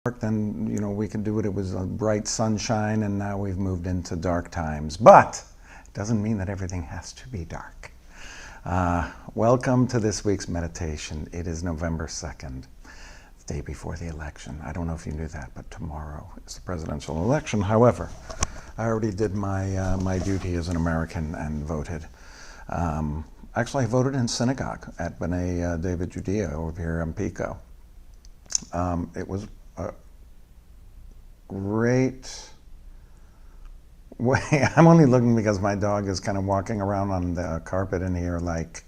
then we could do it. It was a bright sunshine, and now we've moved into dark times. But it doesn't mean that everything has to be dark. Welcome to this week's meditation. It is November 2nd, the day before the election. I don't know if you knew that, but tomorrow is the presidential election. However, I already did my duty as an American and voted. Actually, I voted in synagogue at B'nai David Judea over here in Pico. It was a great way. I'm only looking because my dog is kind of walking around on the carpet in here like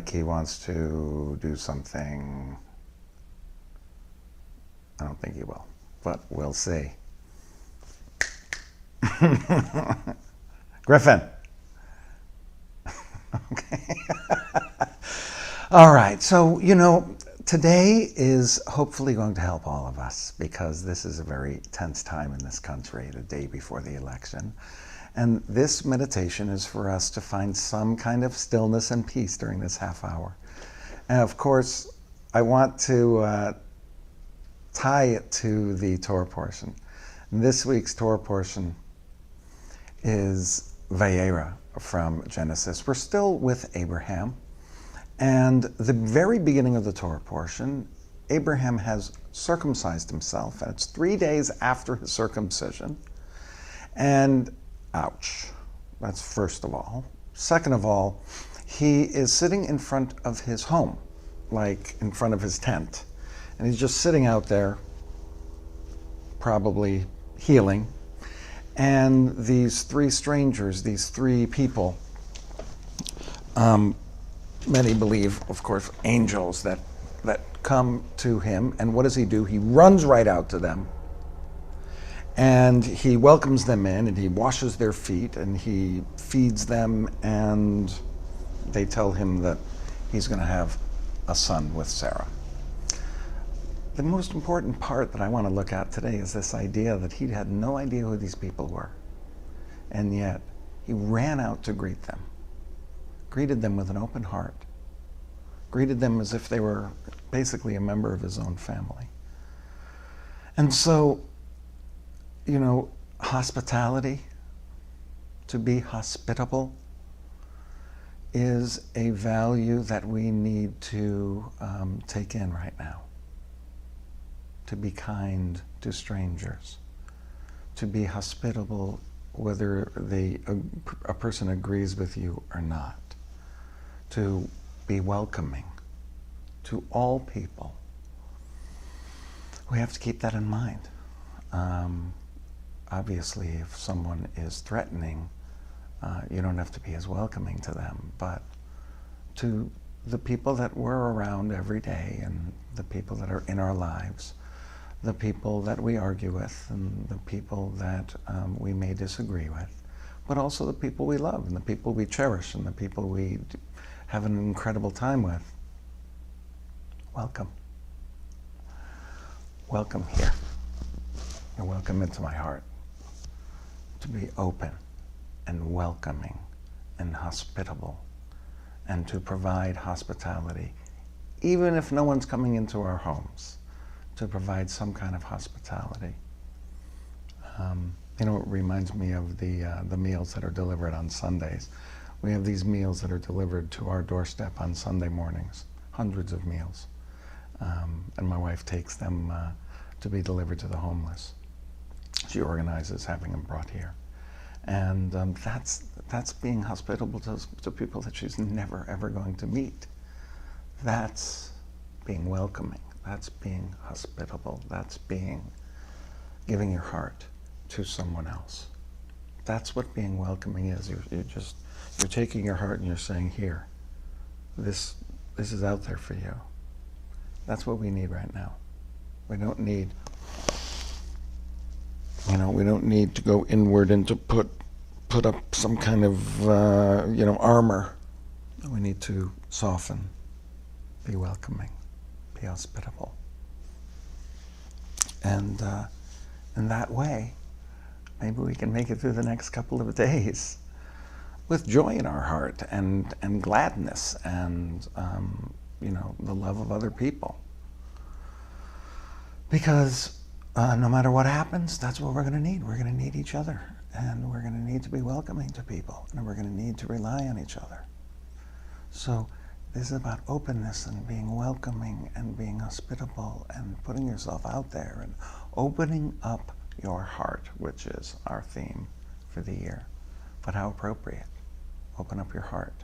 he wants to do something. I don't think he will, but we'll see. Griffin. Okay. All right. So, today is hopefully going to help all of us, because this is a very tense time in this country, the day before the election. And this meditation is for us to find some kind of stillness and peace during this half hour. And of course, I want to tie it to the Torah portion. And this week's Torah portion is Vayera from Genesis. We're still with Abraham. And the very beginning of the Torah portion, Abraham has circumcised himself, and it's 3 days after his circumcision. And ouch, that's first of all. Second of all, he is sitting in front of his home, like in front of his tent. And he's just sitting out there, probably healing. And these three strangers, these three people, many believe, of course, angels that come to him. And what does he do? He runs right out to them. And he welcomes them in, and he washes their feet, and he feeds them, and they tell him that he's going to have a son with Sarah. The most important part that I want to look at today is this idea that he had no idea who these people were. And yet, he ran out to greet them. Greeted them with an open heart, greeted them as if they were basically a member of his own family. And so, hospitality, to be hospitable, is a value that we need to take in right now. To be kind to strangers, to be hospitable whether a person agrees with you or not, to be welcoming to all people. We have to keep that in mind. Obviously, if someone is threatening, you don't have to be as welcoming to them, but to the people that we're around every day and the people that are in our lives, the people that we argue with and the people that we may disagree with, but also the people we love and the people we cherish and the people we have an incredible time with. Welcome. Welcome here. You're welcome into my heart. To be open and welcoming and hospitable, and to provide hospitality, even if no one's coming into our homes, to provide some kind of hospitality. It reminds me of the meals that are delivered on Sundays. We have these meals that are delivered to our doorstep on Sunday mornings, hundreds of meals. And my wife takes them to be delivered to the homeless. She organizes having them brought here. And that's being hospitable to people that she's never, ever going to meet. That's being welcoming. That's being hospitable. That's giving your heart to someone else. That's what being welcoming is. You're taking your heart and you're saying, here, this is out there for you. That's what we need right now. We don't need, we don't need to go inward and to put up some kind of, armor. We need to soften, be welcoming, be hospitable. And in that way, maybe we can make it through the next couple of days with joy in our heart and gladness and the love of other people. Because no matter what happens, that's what we're going to need. We're going to need each other, and we're going to need to be welcoming to people, and we're going to need to rely on each other. So this is about openness and being welcoming and being hospitable and putting yourself out there and opening up your heart, which is our theme for the year. But how appropriate. Open up your heart.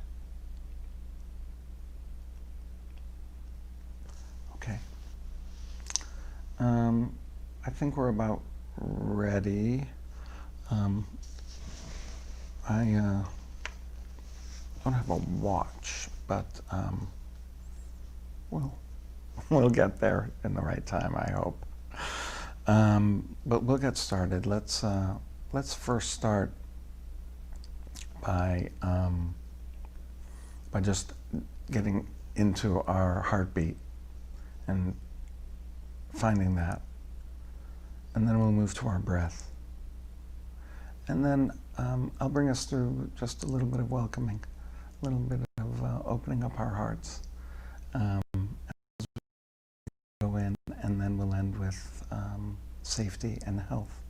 Okay. I think we're about ready. I don't have a watch, but we'll get there in the right time, I hope. But we'll get started. Let's first start by just getting into our heartbeat and finding that, and then we'll move to our breath, and then I'll bring us through just a little bit of welcoming, a little bit of opening up our hearts as we go in, and then we'll end with safety and health.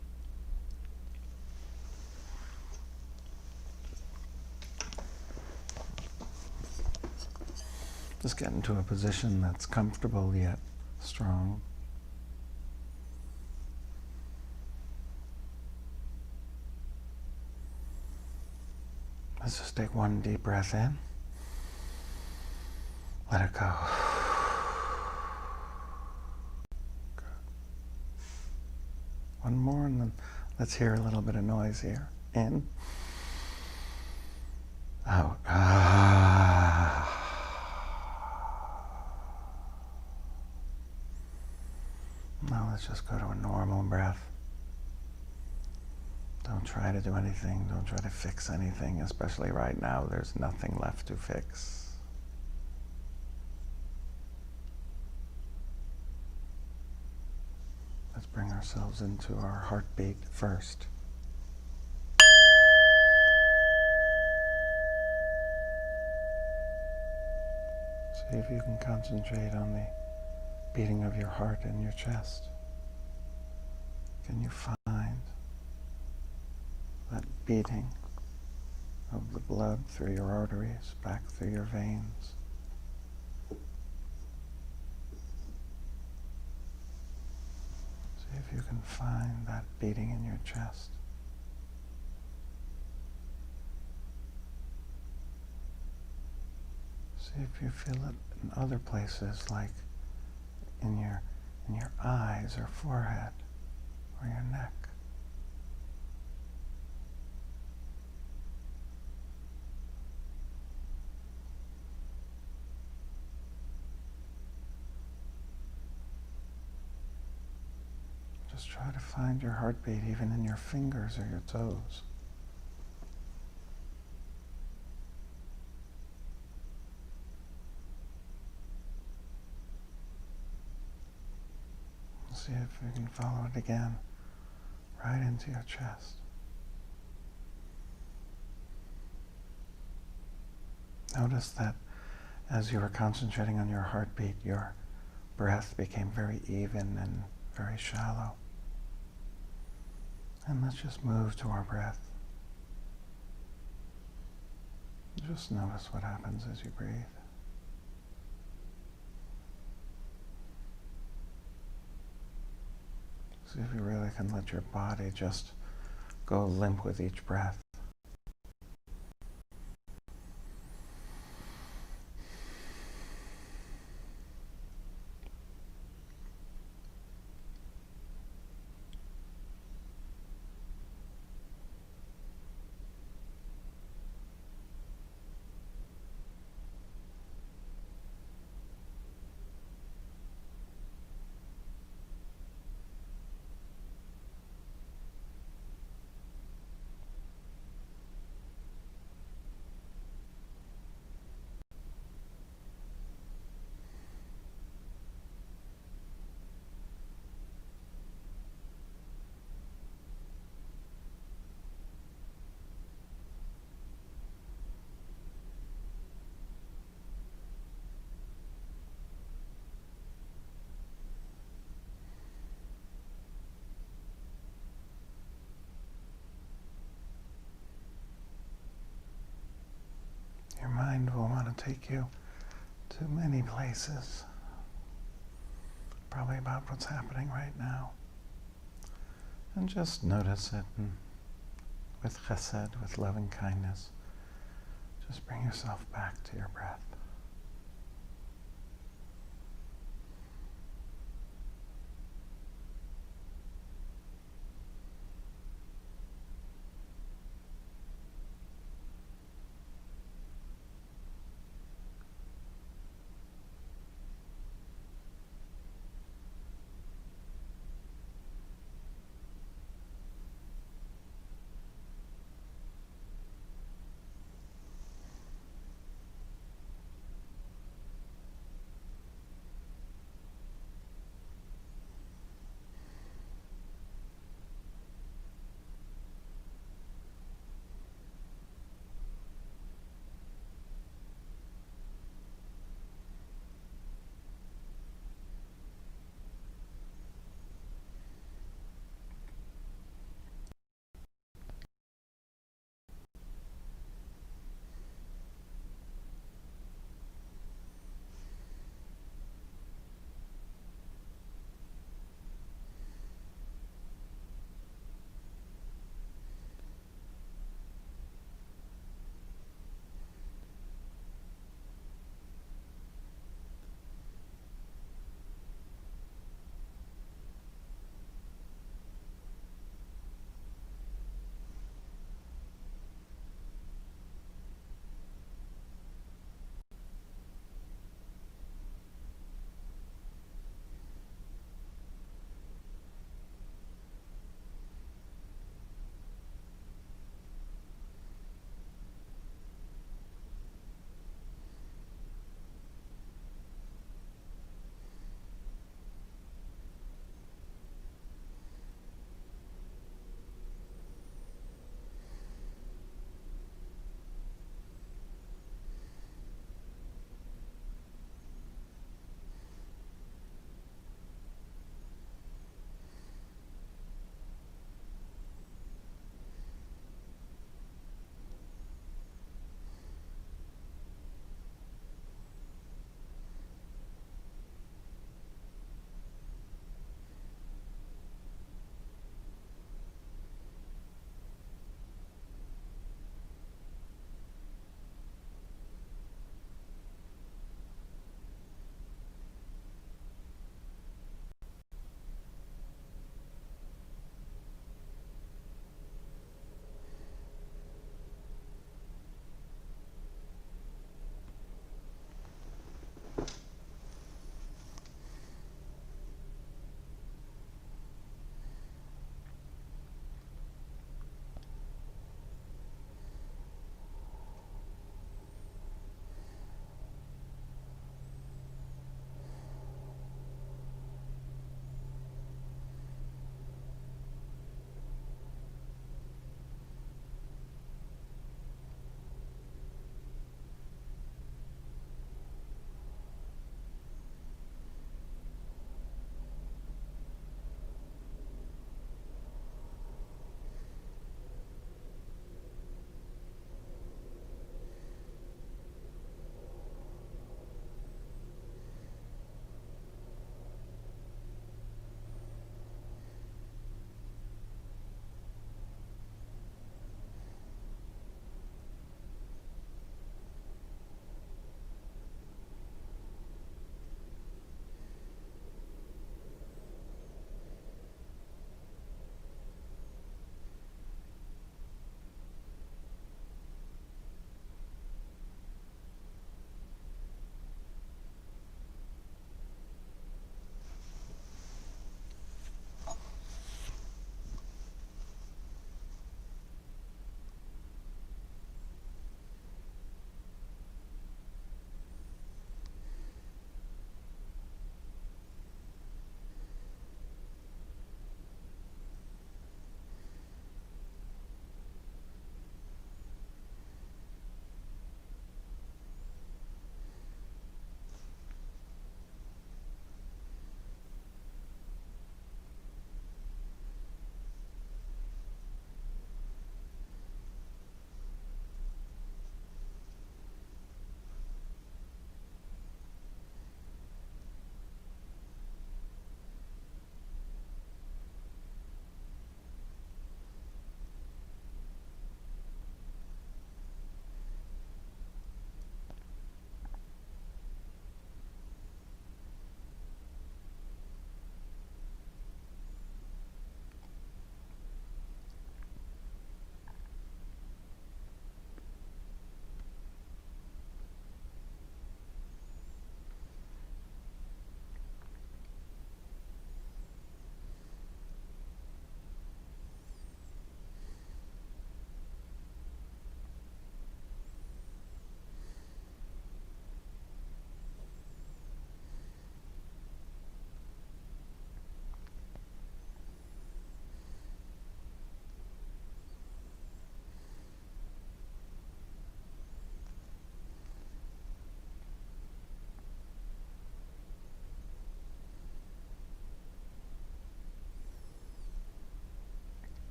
Just get into a position that's comfortable yet strong. Let's just take one deep breath in. Let it go. Good. One more, and then let's hear a little bit of noise here. In. Out. Now let's just go to a normal breath. Don't try to do anything. Don't try to fix anything, especially right now. There's nothing left to fix. Let's bring ourselves into our heartbeat first. See if you can concentrate on the beating of your heart in your chest. Can you find that beating of the blood through your arteries, back through your veins? See if you can find that beating in your chest. See if you feel it in other places, like in your eyes or forehead or your neck. Just try to find your heartbeat even in your fingers or your toes. See if you can follow it again, right into your chest. Notice that as you were concentrating on your heartbeat, your breath became very even and very shallow. And let's just move to our breath. Just notice what happens as you breathe. See if you really can let your body just go limp with each breath. won't take you to many places. Probably about what's happening right now. And just notice it, and with chesed, with loving kindness, just bring yourself back to your breath.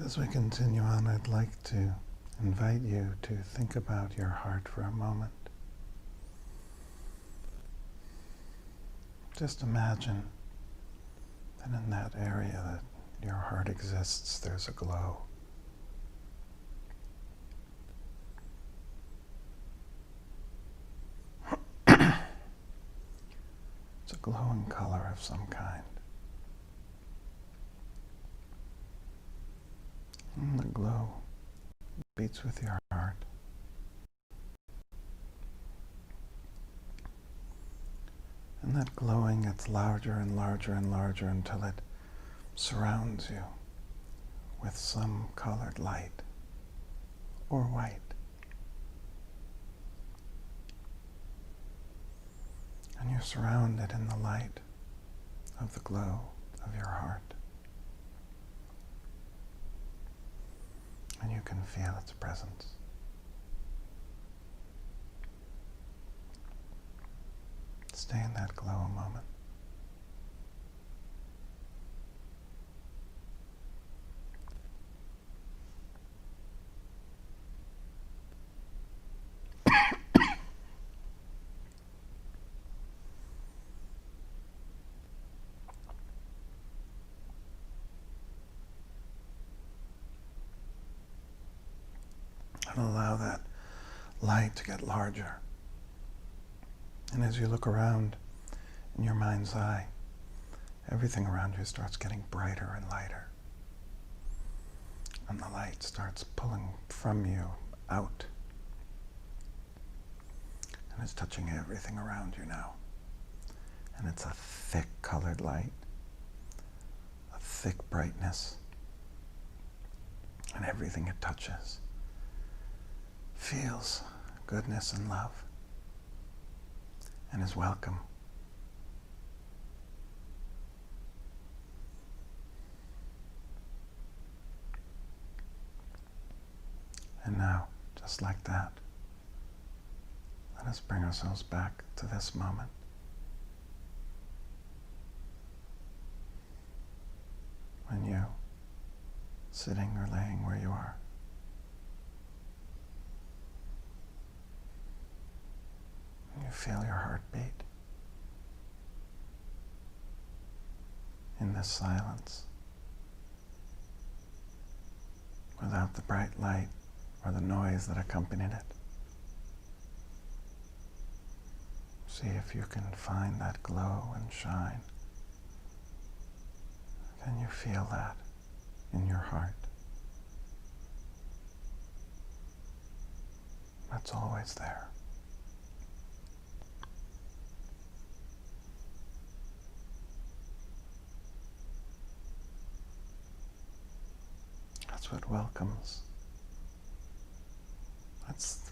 As we continue on, I'd like to invite you to think about your heart for a moment. Just imagine that in that area that your heart exists, there's a glow. It's a glowing color of some kind. And the glow beats with your heart. And that glowing gets larger and larger and larger until it surrounds you with some colored light or white. And you're surrounded in the light of the glow of your heart. And you can feel its presence. Stay in that glow a moment. And allow that light to get larger. And as you look around in your mind's eye, everything around you starts getting brighter and lighter. And the light starts pulling from you out. And it's touching everything around you now. And it's a thick colored light, a thick brightness. And everything it touches feels goodness and love and is welcome. And now, just like that, let us bring ourselves back to this moment. When you, sitting or laying where you are, you feel your heartbeat in this silence, without the bright light or the noise that accompanied it. See if you can find that glow and shine. Can you feel that in your heart? That's always there. That's what welcomes. It's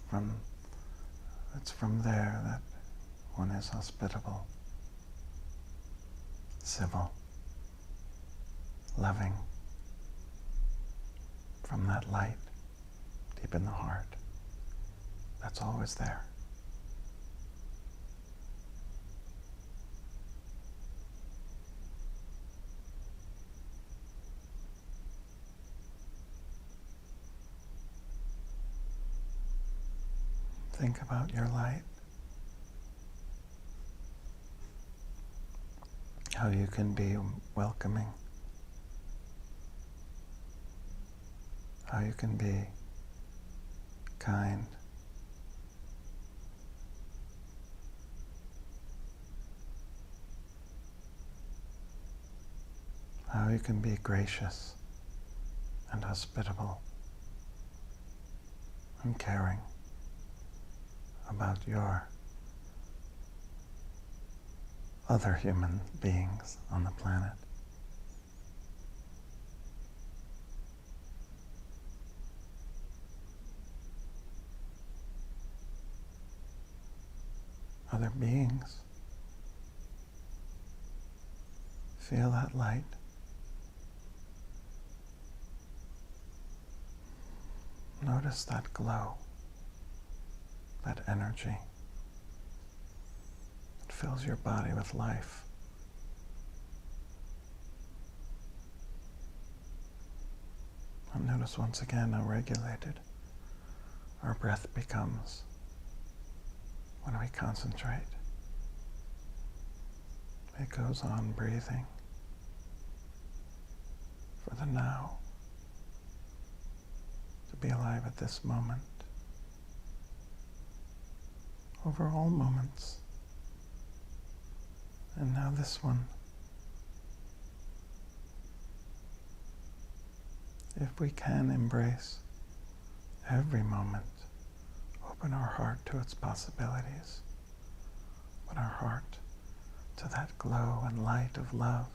from there that one is hospitable, civil, loving, from that light deep in the heart. That's always there. Think about your light, how you can be welcoming, how you can be kind, how you can be gracious and hospitable and caring about your other human beings on the planet. Other beings. Feel that light. Notice that glow, that energy. It fills your body with life. And Notice once again how regulated our breath becomes when we concentrate. It goes on breathing for the now, to be alive at this moment, over all moments, and now this one. If we can embrace every moment, open our heart to its possibilities, open our heart to that glow and light of love.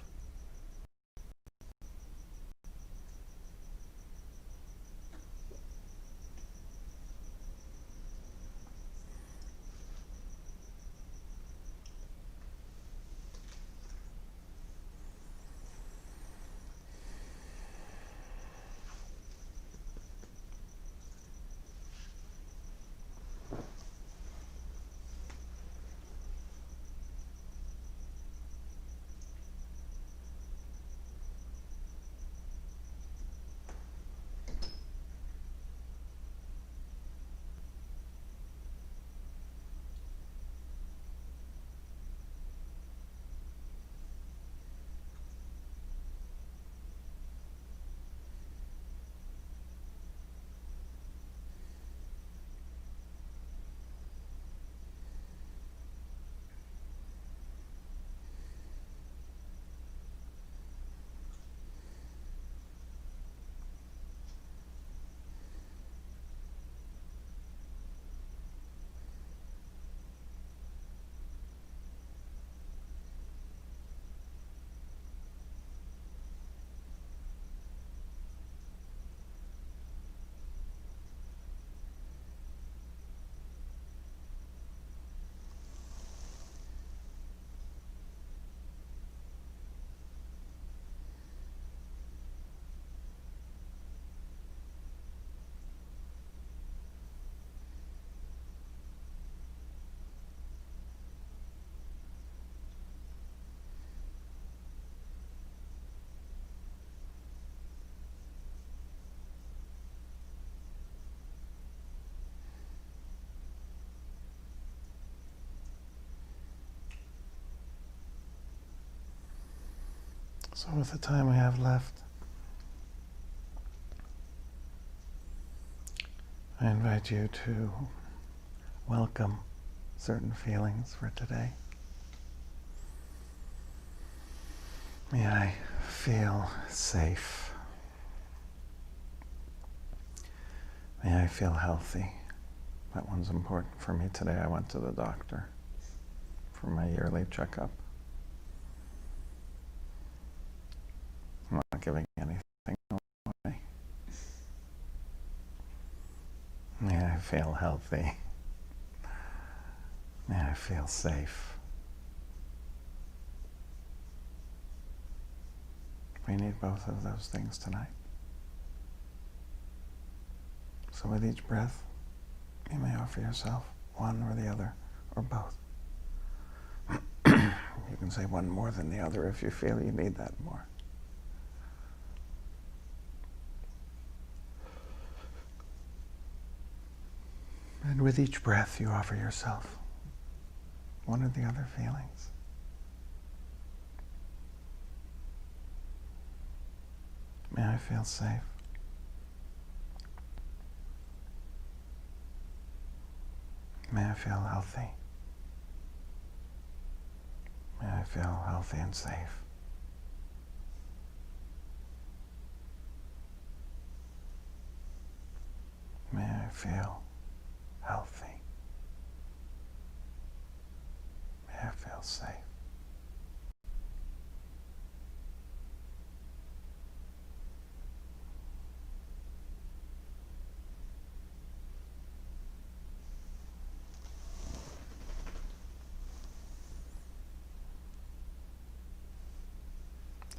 So with the time we have left, I invite you to welcome certain feelings for today. May I feel safe. May I feel healthy. That one's important for me today. I went to the doctor for my yearly checkup. I'm not giving anything away. May I feel healthy. May I feel safe. We need both of those things tonight. So with each breath, you may offer yourself one or the other, or both. You can say one more than the other if you feel you need that more. And with each breath, you offer yourself one or the other feelings. May I feel safe. May I feel healthy. May I feel healthy and safe. May I feel healthy. May I feel safe.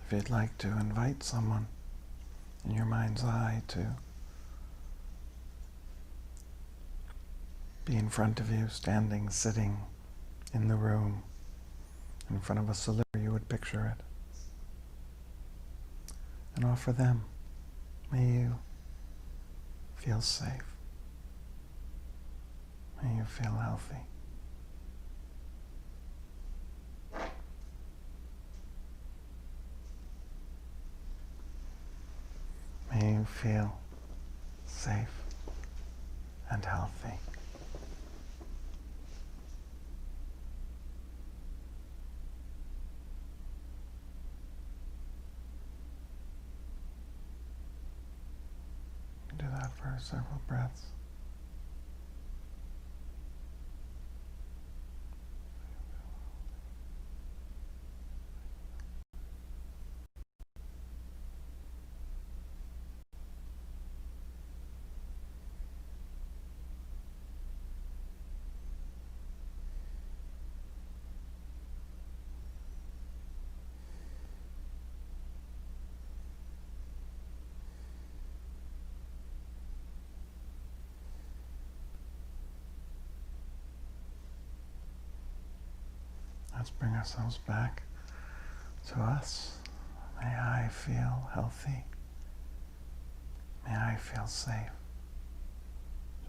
If you'd like to invite someone in your mind's eye to be in front of you, standing, sitting in the room, in front of a salute, you would picture it. And offer them, may you feel safe. May you feel healthy. May you feel safe and healthy. Do that for several breaths. Let's bring ourselves back to us. May I feel healthy. May I feel safe.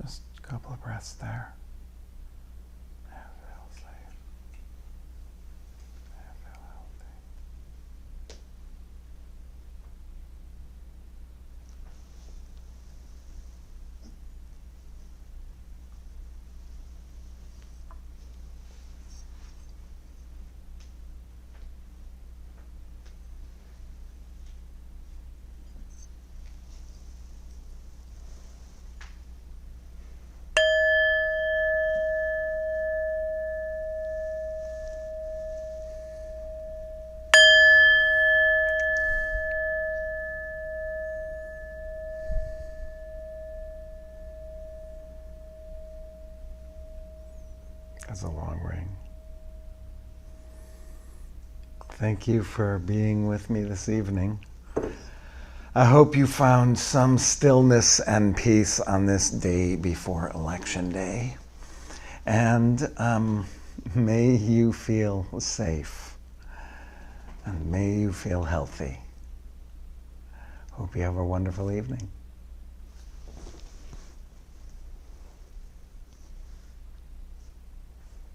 Just a couple of breaths there. May I feel safe. May I feel healthy. That's a long ring. Thank you for being with me this evening. I hope you found some stillness and peace on this day before Election Day. And may you feel safe. And may you feel healthy. Hope you have a wonderful evening.